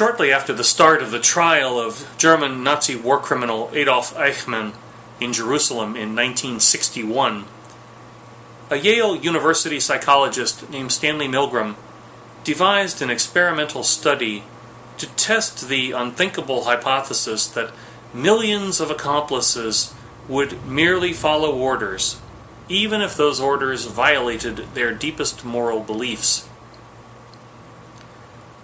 Shortly after the start of the trial of German Nazi war criminal Adolf Eichmann in Jerusalem in 1961, a Yale University psychologist named Stanley Milgram devised an experimental study to test the unthinkable hypothesis that millions of accomplices would merely follow orders, even if those orders violated their deepest moral beliefs.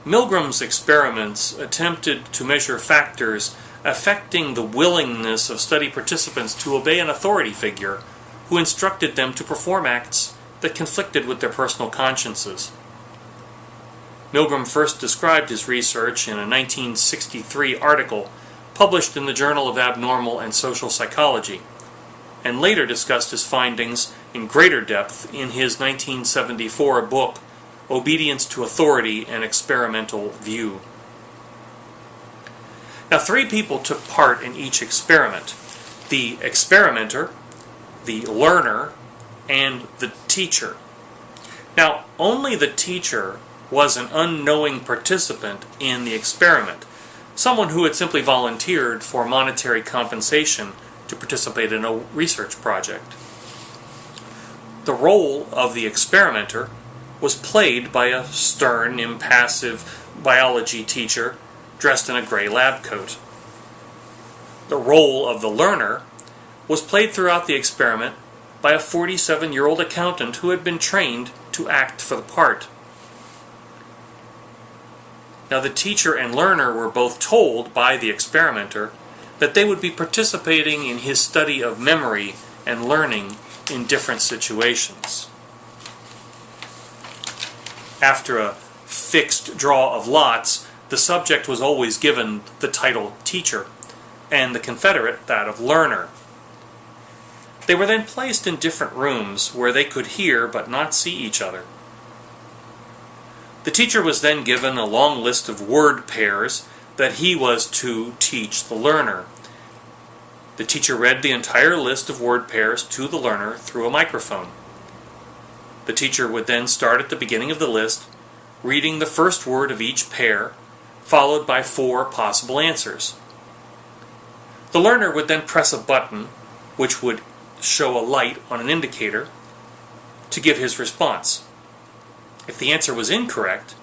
Milgram's experiments attempted to measure factors affecting the willingness of study participants to obey an authority figure who instructed them to perform acts that conflicted with their personal consciences. Milgram first described his research in a 1963 article published in the Journal of Abnormal and Social Psychology, and later discussed his findings in greater depth in his 1974 book, Obedience to Authority: An Experimental View. Now, 3 people took part in each experiment: the experimenter, the learner, and the teacher. Now, only the teacher was an unknowing participant in the experiment, someone who had simply volunteered for monetary compensation to participate in a research project. The role of the experimenter was played by a stern, impassive biology teacher dressed in a gray lab coat. The role of the learner was played throughout the experiment by a 47-year-old accountant who had been trained to act for the part. Now, the teacher and learner were both told by the experimenter that they would be participating in his study of memory and learning in different situations. After a fixed draw of lots, the subject was always given the title teacher, and the confederate that of learner. They were then placed in different rooms where they could hear but not see each other. The teacher was then given a long list of word pairs that he was to teach the learner. The teacher read the entire list of word pairs to the learner through a microphone. The teacher would then start at the beginning of the list, reading the first word of each pair, followed by 4 possible answers. The learner would then press a button, which would show a light on an indicator, to give his response. If the answer was incorrect,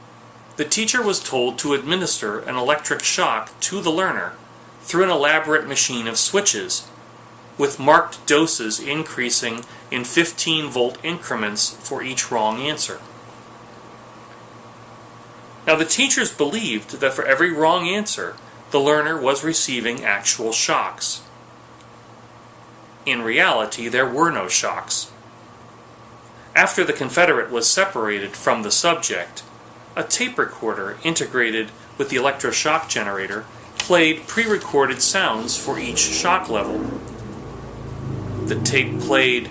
the teacher was told to administer an electric shock to the learner through an elaborate machine of switches, with marked doses increasing in 15-volt increments for each wrong answer. Now, the teachers believed that for every wrong answer, the learner was receiving actual shocks. In reality, there were no shocks. After the confederate was separated from the subject, a tape recorder integrated with the electroshock generator played pre-recorded sounds for each shock level. The tape played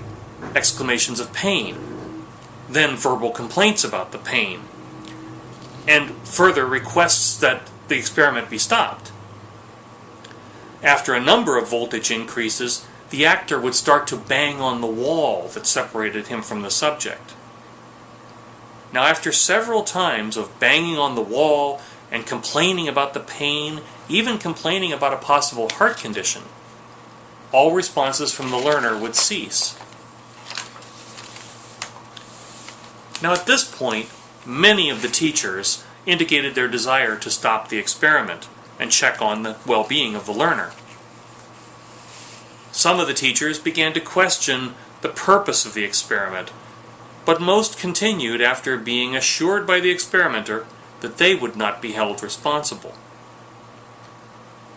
exclamations of pain, then verbal complaints about the pain, and further requests that the experiment be stopped. After a number of voltage increases, the actor would start to bang on the wall that separated him from the subject. Now, after several times of banging on the wall and complaining about the pain, even complaining about a possible heart condition, all responses from the learner would cease. Now, at this point, many of the teachers indicated their desire to stop the experiment and check on the well-being of the learner. Some of the teachers began to question the purpose of the experiment, but most continued after being assured by the experimenter that they would not be held responsible.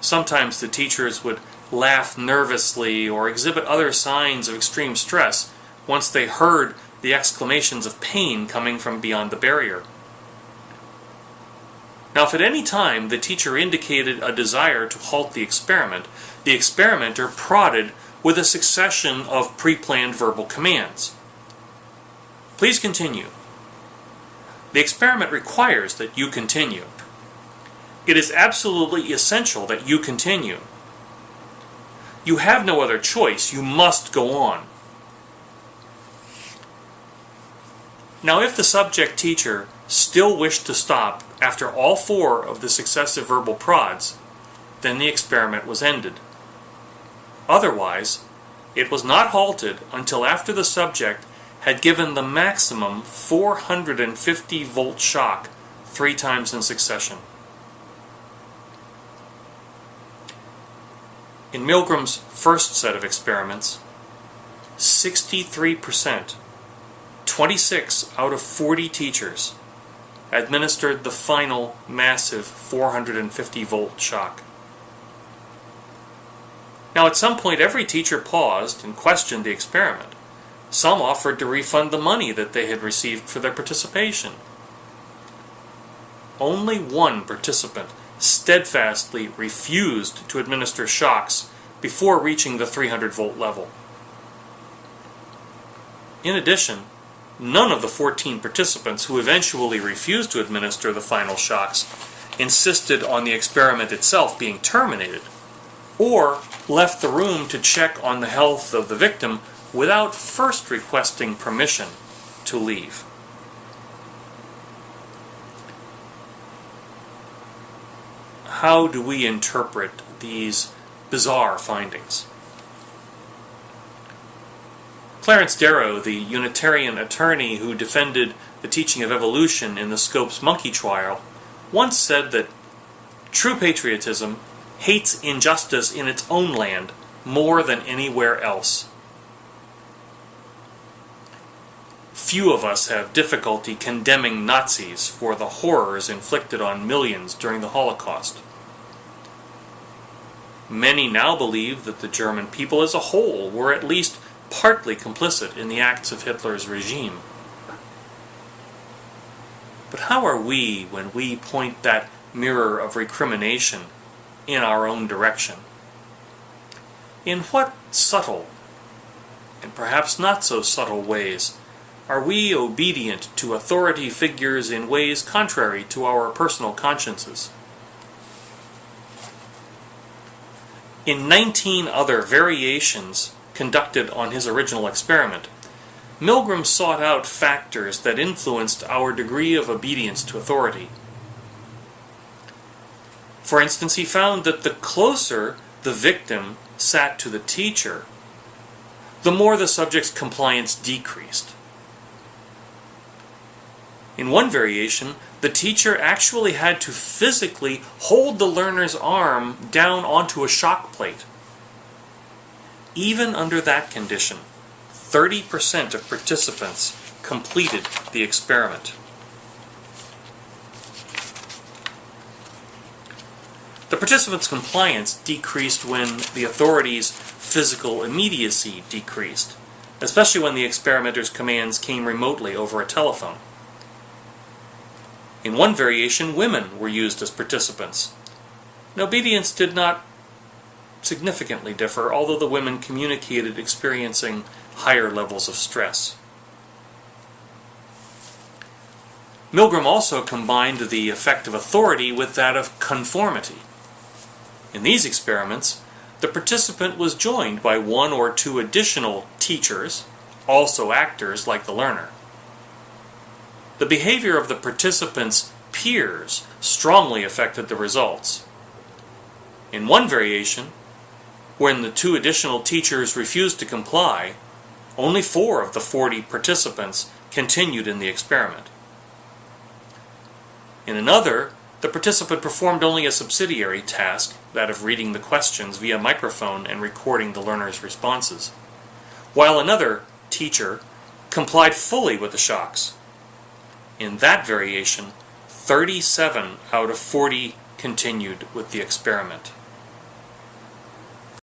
Sometimes the teachers would laugh nervously or exhibit other signs of extreme stress once they heard the exclamations of pain coming from beyond the barrier. Now, if at any time the teacher indicated a desire to halt the experimenter prodded with a succession of pre-planned verbal commands. Please continue. The experiment requires that you continue. It is absolutely essential that you continue. You have no other choice. You must go on. Now, if the subject teacher still wished to stop after all 4 of the successive verbal prods, then the experiment was ended. Otherwise, it was not halted until after the subject had given the maximum 450-volt shock 3 times in succession. In Milgram's first set of experiments, 63%, 26 out of 40 teachers, administered the final massive 450-volt shock. Now, at some point, every teacher paused and questioned the experiment. Some offered to refund the money that they had received for their participation. Only one participant steadfastly refused to administer shocks before reaching the 300-volt level. In addition, none of the 14 participants who eventually refused to administer the final shocks insisted on the experiment itself being terminated, or left the room to check on the health of the victim without first requesting permission to leave. How do we interpret these bizarre findings? Clarence Darrow, the Unitarian attorney who defended the teaching of evolution in the Scopes monkey trial, once said that true patriotism hates injustice in its own land more than anywhere else. Few of us have difficulty condemning Nazis for the horrors inflicted on millions during the Holocaust. Many now believe that the German people as a whole were at least partly complicit in the acts of Hitler's regime. But how are we when we point that mirror of recrimination in our own direction? In what subtle, and perhaps not so subtle ways, are we obedient to authority figures in ways contrary to our personal consciences? In 19 other variations conducted on his original experiment, Milgram sought out factors that influenced our degree of obedience to authority. For instance, he found that the closer the victim sat to the teacher, the more the subject's compliance decreased. In one variation, the teacher actually had to physically hold the learner's arm down onto a shock plate. Even under that condition, 30% of participants completed the experiment. The participants' compliance decreased when the authorities' physical immediacy decreased, especially when the experimenter's commands came remotely over a telephone. In one variation, women were used as participants. And obedience did not significantly differ, although the women communicated experiencing higher levels of stress. Milgram also combined the effect of authority with that of conformity. In these experiments, the participant was joined by 1 or 2 additional teachers, also actors like the learner. The behavior of the participants' peers strongly affected the results. In one variation, when the 2 additional teachers refused to comply, only 4 of the 40 participants continued in the experiment. In another, the participant performed only a subsidiary task, that of reading the questions via microphone and recording the learner's responses, while another teacher complied fully with the shocks. In that variation, 37 out of 40 continued with the experiment.